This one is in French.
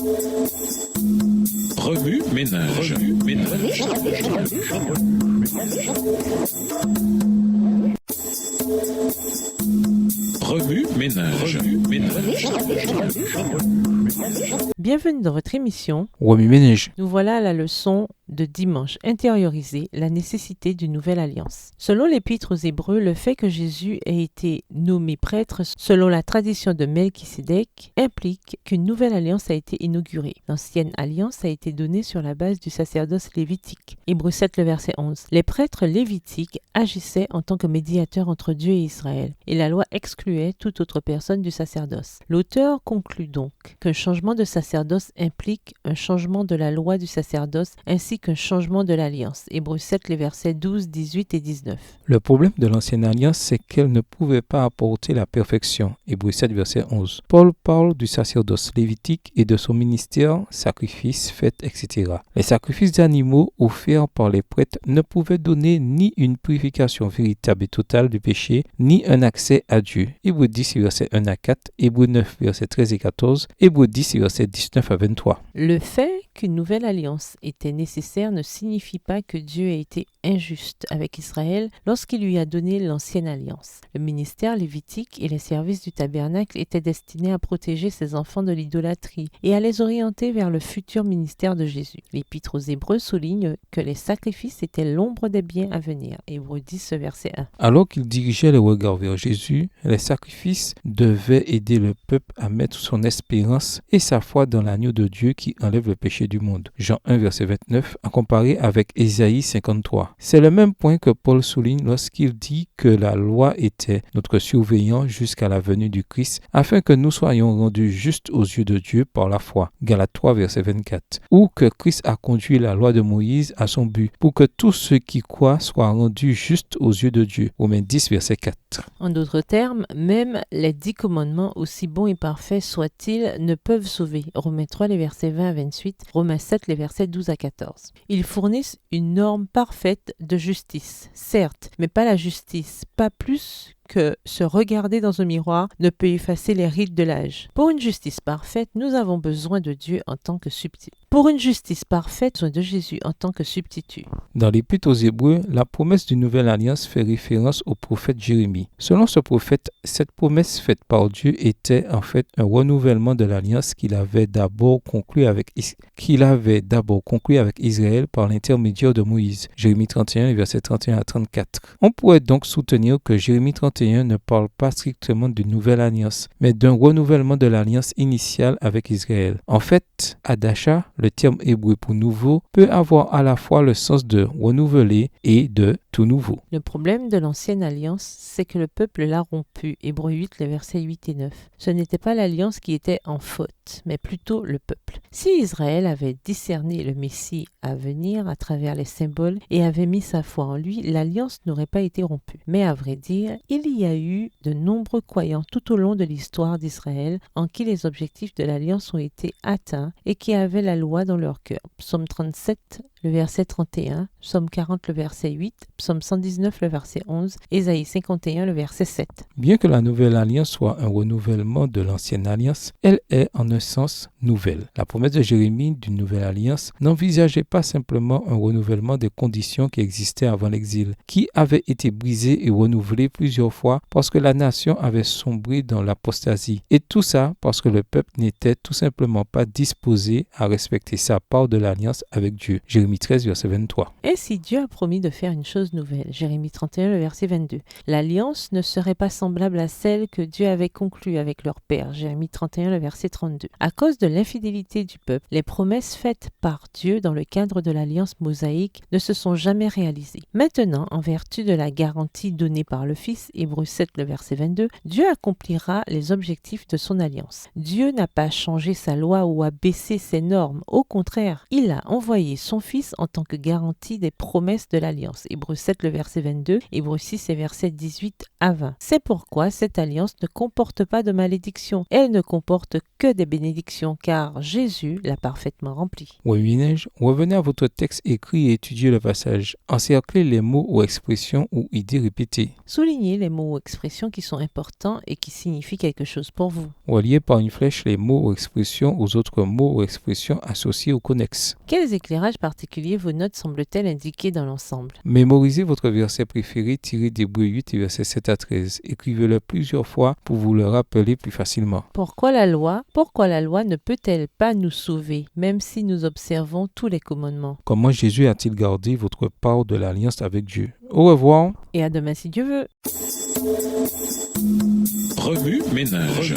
Remue ménage. Remue ménage. Bienvenue dans votre émission. Remue ménage. Nous voilà à la leçon de dimanche, intérioriser la nécessité d'une nouvelle alliance. Selon l'Épître aux Hébreux, le fait que Jésus ait été nommé prêtre selon la tradition de Melchisédek implique qu'une nouvelle alliance a été inaugurée. L'ancienne alliance a été donnée sur la base du sacerdoce lévitique. Hébreux 7, le verset 11. Les prêtres lévitiques agissaient en tant que médiateurs entre Dieu et Israël, et la loi excluait toute autre personne du sacerdoce. L'auteur conclut donc qu'un changement de sacerdoce implique un changement de la loi du sacerdoce ainsi qu'un changement de l'alliance. Hébreux 7, les versets 12, 18 et 19. Le problème de l'ancienne alliance, c'est qu'elle ne pouvait pas apporter la perfection. Hébreux 7, verset 11. Paul parle du sacerdoce lévitique et de son ministère, sacrifices, fêtes, etc. Les sacrifices d'animaux offerts par les prêtres ne pouvaient donner ni une purification véritable et totale du péché, ni un accès à Dieu. Hébreux 10, verset 1 à 4, Hébreux 9, verset 13 et 14, Hébreux 10, verset 19 à 23. Le fait qu'une nouvelle alliance était nécessaire ne signifie pas que Dieu a été injuste avec Israël lorsqu'il lui a donné l'ancienne alliance. Le ministère lévitique et les services du tabernacle étaient destinés à protéger ses enfants de l'idolâtrie et à les orienter vers le futur ministère de Jésus. L'Épître aux Hébreux souligne que les sacrifices étaient l'ombre des biens à venir. Hébreux 10, verset 1. Alors qu'il dirigeait le regard vers Jésus, les sacrifices devaient aider le peuple à mettre son espérance et sa foi dans l'agneau de Dieu qui enlève le péché du monde. Jean 1, verset 29, à comparer avec Ésaïe 53. C'est le même point que Paul souligne lorsqu'il dit que la loi était notre surveillant jusqu'à la venue du Christ, afin que nous soyons rendus justes aux yeux de Dieu par la foi. Galates 3, verset 24. Ou que Christ a conduit la loi de Moïse à son but, pour que tous ceux qui croient soient rendus justes aux yeux de Dieu. Romains 10, verset 4. En d'autres termes, même les 10 commandements, aussi bons et parfaits soient-ils, ne peuvent sauver. Romains 3, les versets 20 à 28, Romains 7, les versets 12 à 14. Ils fournissent une norme parfaite de justice, certes, mais pas la justice, pas plus que se regarder dans un miroir ne peut effacer les rides de l'âge. Pour une justice parfaite, nous avons besoin de Dieu en tant que substitut. Pour une justice parfaite, besoin de Jésus en tant que substitut. Dans l'Épître aux Hébreux, la promesse d'une nouvelle alliance fait référence au prophète Jérémie. Selon ce prophète, cette promesse faite par Dieu était en fait un renouvellement de l'alliance qu'il avait d'abord conclu avec Israël par l'intermédiaire de Moïse. Jérémie 31, versets 31 à 34. On pourrait donc soutenir que Jérémie 31 ne parle pas strictement d'une nouvelle alliance, mais d'un renouvellement de l'alliance initiale avec Israël. En fait, Hadasha, le terme hébreu pour nouveau, peut avoir à la fois le sens de renouveler et de tout nouveau. Le problème de l'ancienne alliance, c'est que le peuple l'a rompue. Hébreux 8, les versets 8 et 9. Ce n'était pas l'alliance qui était en faute, mais plutôt le peuple. Si Israël avait discerné le Messie à venir à travers les symboles et avait mis sa foi en lui, l'alliance n'aurait pas été rompue. Mais à vrai dire, il y a eu de nombreux croyants tout au long de l'histoire d'Israël en qui les objectifs de l'alliance ont été atteints et qui avaient la loi dans leur cœur. Psaume 37, le verset 31, Psaume 40, le verset 8, Psaume 119, le verset 11, Ésaïe 51, le verset 7. Bien que la nouvelle alliance soit un renouvellement de l'ancienne alliance, elle est en un sens nouvelle. La promesse de Jérémie d'une nouvelle alliance n'envisageait pas simplement un renouvellement des conditions qui existaient avant l'exil, qui avaient été brisées et renouvelées plusieurs fois parce que la nation avait sombré dans l'apostasie. Et tout ça parce que le peuple n'était tout simplement pas disposé à respecter sa part de l'alliance avec Dieu. Jérémie 13, verset 23. Ainsi, Dieu a promis de faire une chose nouvelle. Jérémie 31, le verset 22. L'alliance ne serait pas semblable à celle que Dieu avait conclue avec leur père. Jérémie 31, le verset 32. À cause de l'infidélité du peuple, les promesses faites par Dieu dans le cadre de l'alliance mosaïque ne se sont jamais réalisées. Maintenant, en vertu de la garantie donnée par le Fils, Hébreux 7, le verset 22, Dieu accomplira les objectifs de son alliance. Dieu n'a pas changé sa loi ou abaissé ses normes. Au contraire, il a envoyé son Fils en tant que garantie des promesses de l'alliance. Hébreux 7, le verset 22, Hébreux 6 et verset 18 à 20. C'est pourquoi cette alliance ne comporte pas de malédiction. Elle ne comporte que des bénédictions, car Jésus l'a parfaitement remplie. Oui, Minège, revenez à votre texte écrit et étudiez le passage. Encerclez les mots ou expressions ou idées répétées. Soulignez les mots ou expressions qui sont importants et qui signifient quelque chose pour vous. Reliez par une flèche les mots ou expressions aux autres mots ou expressions associés ou connexes. Quels éclairages particuliers vos notes semblent-elles indiquer dans l'ensemble? Mémorisez votre verset préféré tiré d'Hébreux 8 et versets 7 à 13. Écrivez-le plusieurs fois pour vous le rappeler plus facilement. Pourquoi la loi ne peut-elle pas nous sauver, même si nous observons tous les commandements? Comment Jésus a-t-il gardé votre part de l'alliance avec Dieu? Au revoir. Et à demain si Dieu veut. Remue ménage.